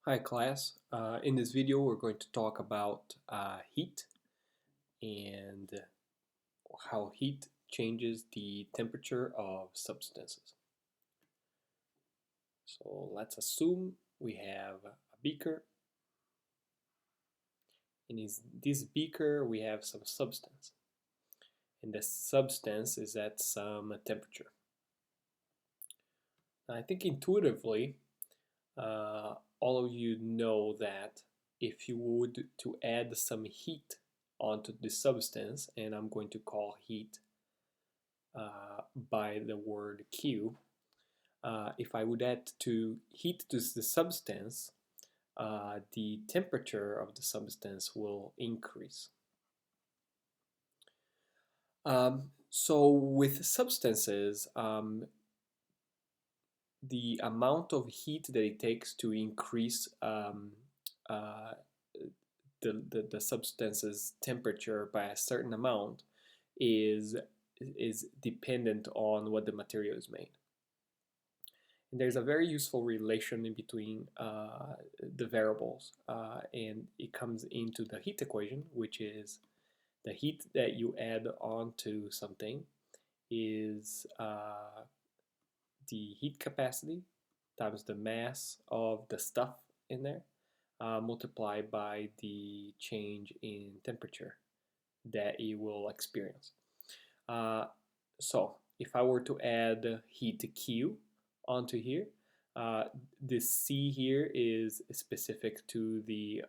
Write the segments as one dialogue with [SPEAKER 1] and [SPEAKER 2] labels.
[SPEAKER 1] Hi class. In this video we're going to talk about heat and how heat changes the temperature of substances. So let's assume we have a beaker. In this beaker we have some substance, and the substance is at some temperature. Now, I think intuitively all of you know that if you would to add some heat onto the substance, and I'm going to call heat by the word Q, if I would add to heat to the substance, the temperature of the substance will increase. So with substances, the amount of heat that it takes to increase uh, the substance's temperature by a certain amount is dependent on what the material is made. And there's a very useful relation in between the variables, and it comes into the heat equation, which is the heat that you add onto something is the heat capacity times the mass of the stuff in there, multiplied by the change in temperature that you will experience. So if I were to add heat Q onto here, this C here is specific to the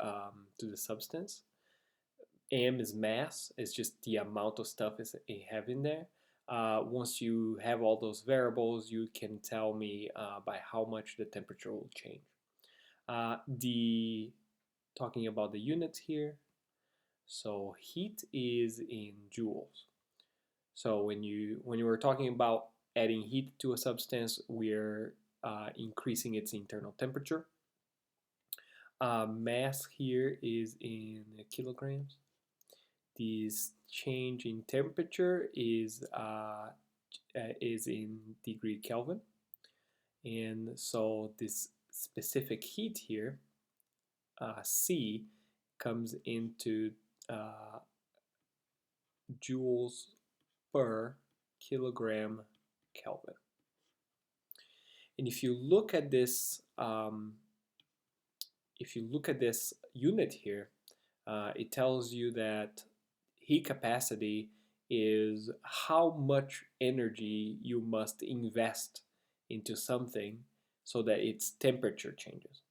[SPEAKER 1] substance. M is mass, it's just the amount of stuff is you have in there. Once you have all those variables, you can tell me by how much the temperature will change. The talking about the units here, so heat is in joules. So when you were talking about adding heat to a substance, we're increasing its internal temperature. Mass here is in kilograms. This change in temperature is in degree Kelvin, and so this specific heat here, C, comes into joules per kilogram Kelvin. And if you look at this, unit here, it tells you that heat capacity is how much energy you must invest into something so that its temperature changes.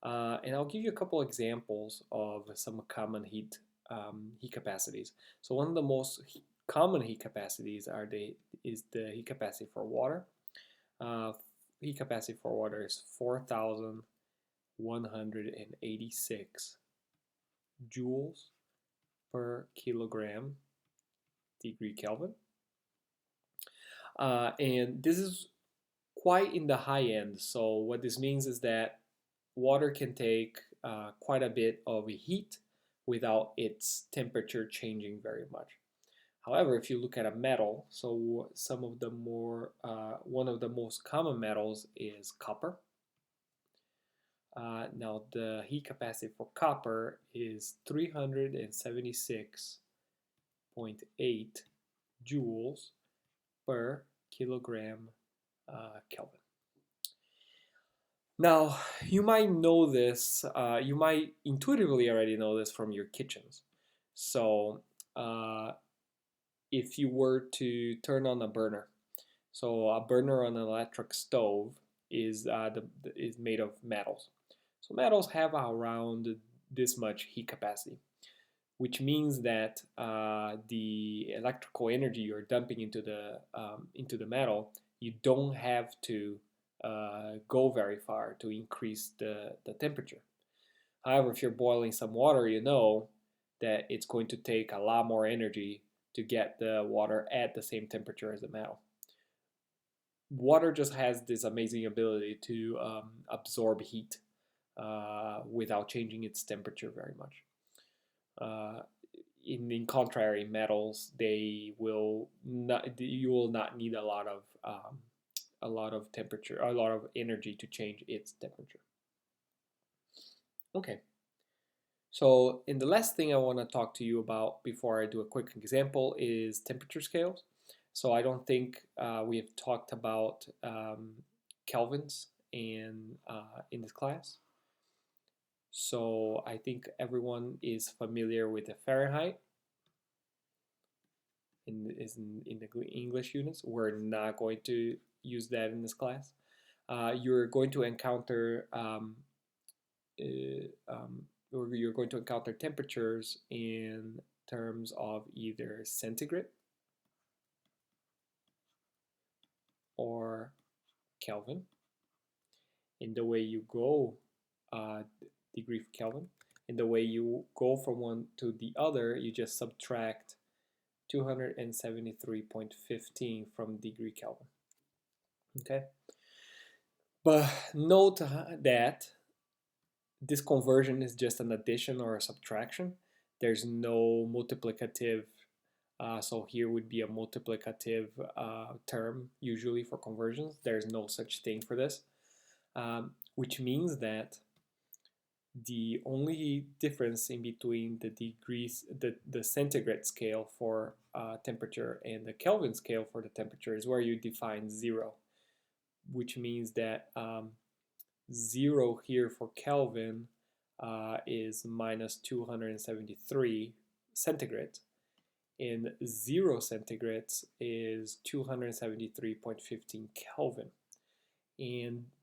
[SPEAKER 1] And I'll give you a couple examples of some common heat capacities. So one of the most common heat capacities is the heat capacity for water. Uh, Heat capacity for water is 4,186 joules per kilogram degree Kelvin. And this is quite in the high end. So what this means is that water can take quite a bit of heat without its temperature changing very much. However, if you look at a metal, so some of the more, one of the most common metals is copper. Now the heat capacity for copper is 376.8 joules per kilogram Kelvin. Now, you might know this, you might intuitively already know this from your kitchens. So, if you were to turn on a burner, so a burner on an electric stove is made of metals. So metals have around this much heat capacity, which means that the electrical energy you're dumping into the metal, you don't have to go very far to increase the temperature. However, if you're boiling some water, you know that it's going to take a lot more energy to get the water at the same temperature as the metal. Water just has this amazing ability to absorb heat without changing its temperature very much. In contrary, metals, you will not need a lot of temperature, a lot of energy to change its temperature. Okay, so in the last thing I want to talk to you about before I do a quick example is temperature scales. So I don't think we have talked about kelvins in this class. So I think everyone is familiar with the Fahrenheit in the English units. We're not going to use that in this class. You're going to encounter or you're going to encounter temperatures in terms of either centigrade or Kelvin. In the way you go degree Kelvin, in the way you go from one to the other, you just subtract 273.15 from degree Kelvin. Okay, but note that this conversion is just an addition or a subtraction. There's no multiplicative. So here would be a multiplicative term usually for conversions. There's no such thing for this, which means that the only difference in between the degrees, the centigrade scale for temperature and the Kelvin scale for the temperature is where you define 0, which means that 0 here for Kelvin is minus 273 centigrade, and 0 centigrade is 273.15 Kelvin.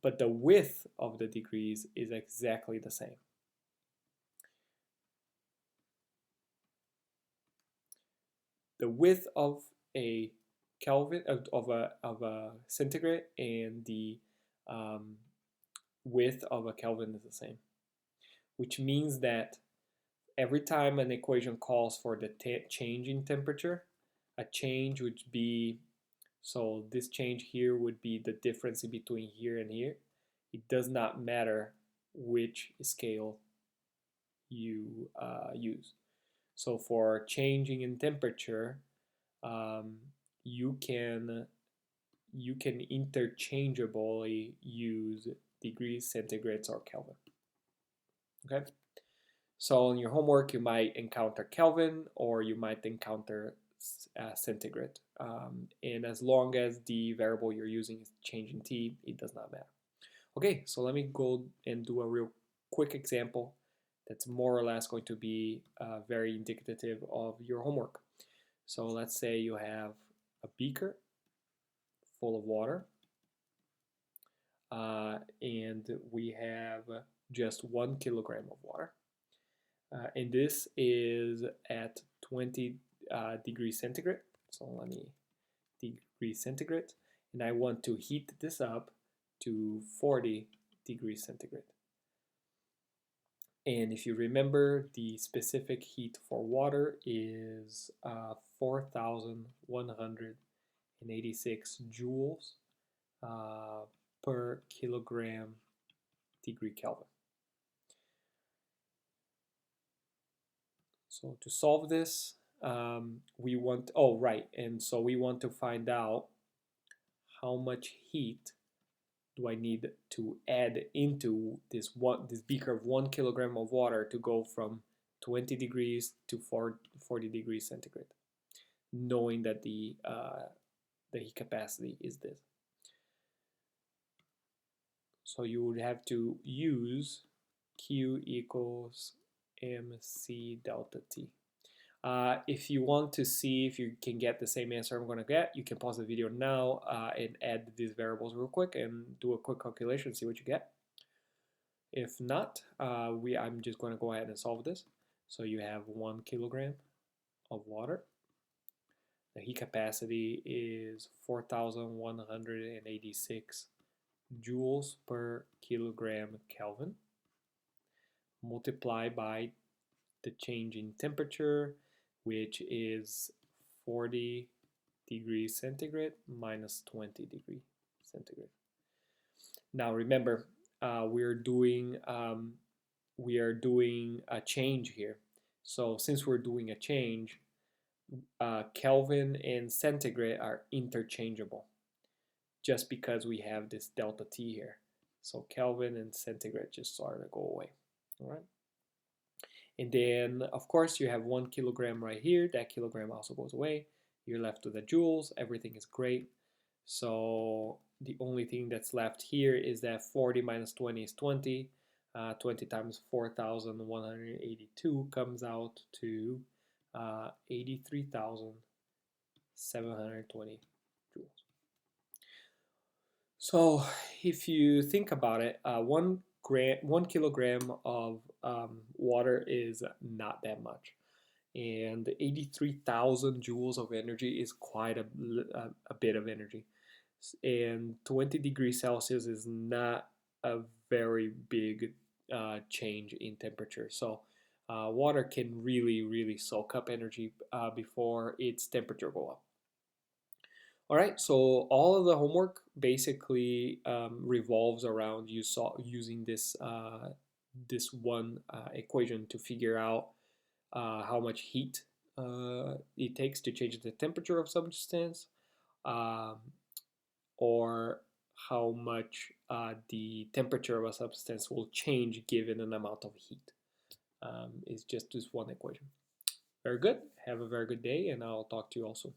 [SPEAKER 1] But the width of the degrees is exactly the same. The width of a Kelvin of a centigrade and the width of a Kelvin is the same, which means that every time an equation calls for the change in temperature, a change would be, so this change here would be the difference in between here and here. It does not matter which scale you use. So for changing in temperature, you can interchangeably use degrees, centigrades, or Kelvin. Okay. So in your homework, you might encounter Kelvin or you might encounter centigrade. And as long as the variable you're using is changing T, it does not matter. Okay, so let me go and do a real quick example that's more or less going to be very indicative of your homework. So let's say you have a beaker full of water, and we have just 1 kilogram of water. And this is at 20 degrees centigrade. So let me degrees centigrade, and I want to heat this up to 40 degrees centigrade. And if you remember, the specific heat for water is 4,186 joules per kilogram degree Kelvin. So to solve this, we want, oh right, and so we want to find out how much heat do I need to add into this beaker of 1 kilogram of water to go from 20 degrees to 40 degrees centigrade, knowing that the heat capacity is this. So you would have to use Q equals mc delta T. If you want to see if you can get the same answer I'm going to get, you can pause the video now and add these variables real quick and do a quick calculation, see what you get. If not, I'm just going to go ahead and solve this. So you have 1 kilogram of water. The heat capacity is 4,186 joules per kilogram Kelvin. Multiply by the change in temperature, which is 40 degrees centigrade minus 20 degrees centigrade. Now remember, we are doing a change here. So since we're doing a change, Kelvin and centigrade are interchangeable just because we have this delta T here. So Kelvin and centigrade just sort of go away. All right. And then, of course, you have 1 kilogram right here. That kilogram also goes away. You're left with the joules. Everything is great. So the only thing that's left here is that 40 minus 20 is 20. 20 times 4,182 comes out to 83,720 joules. So if you think about it, 1 kilogram of water is not that much, and 83,000 joules of energy is quite a bit of energy. And 20 degrees Celsius is not a very big change in temperature. So water can really soak up energy before its temperature go up. All right, so all of the homework basically revolves around using this one equation to figure out how much heat it takes to change the temperature of substance, um, or how much the temperature of a substance will change given an amount of heat. It's just this one equation. Very good. Have a very good day, and I'll talk to you also.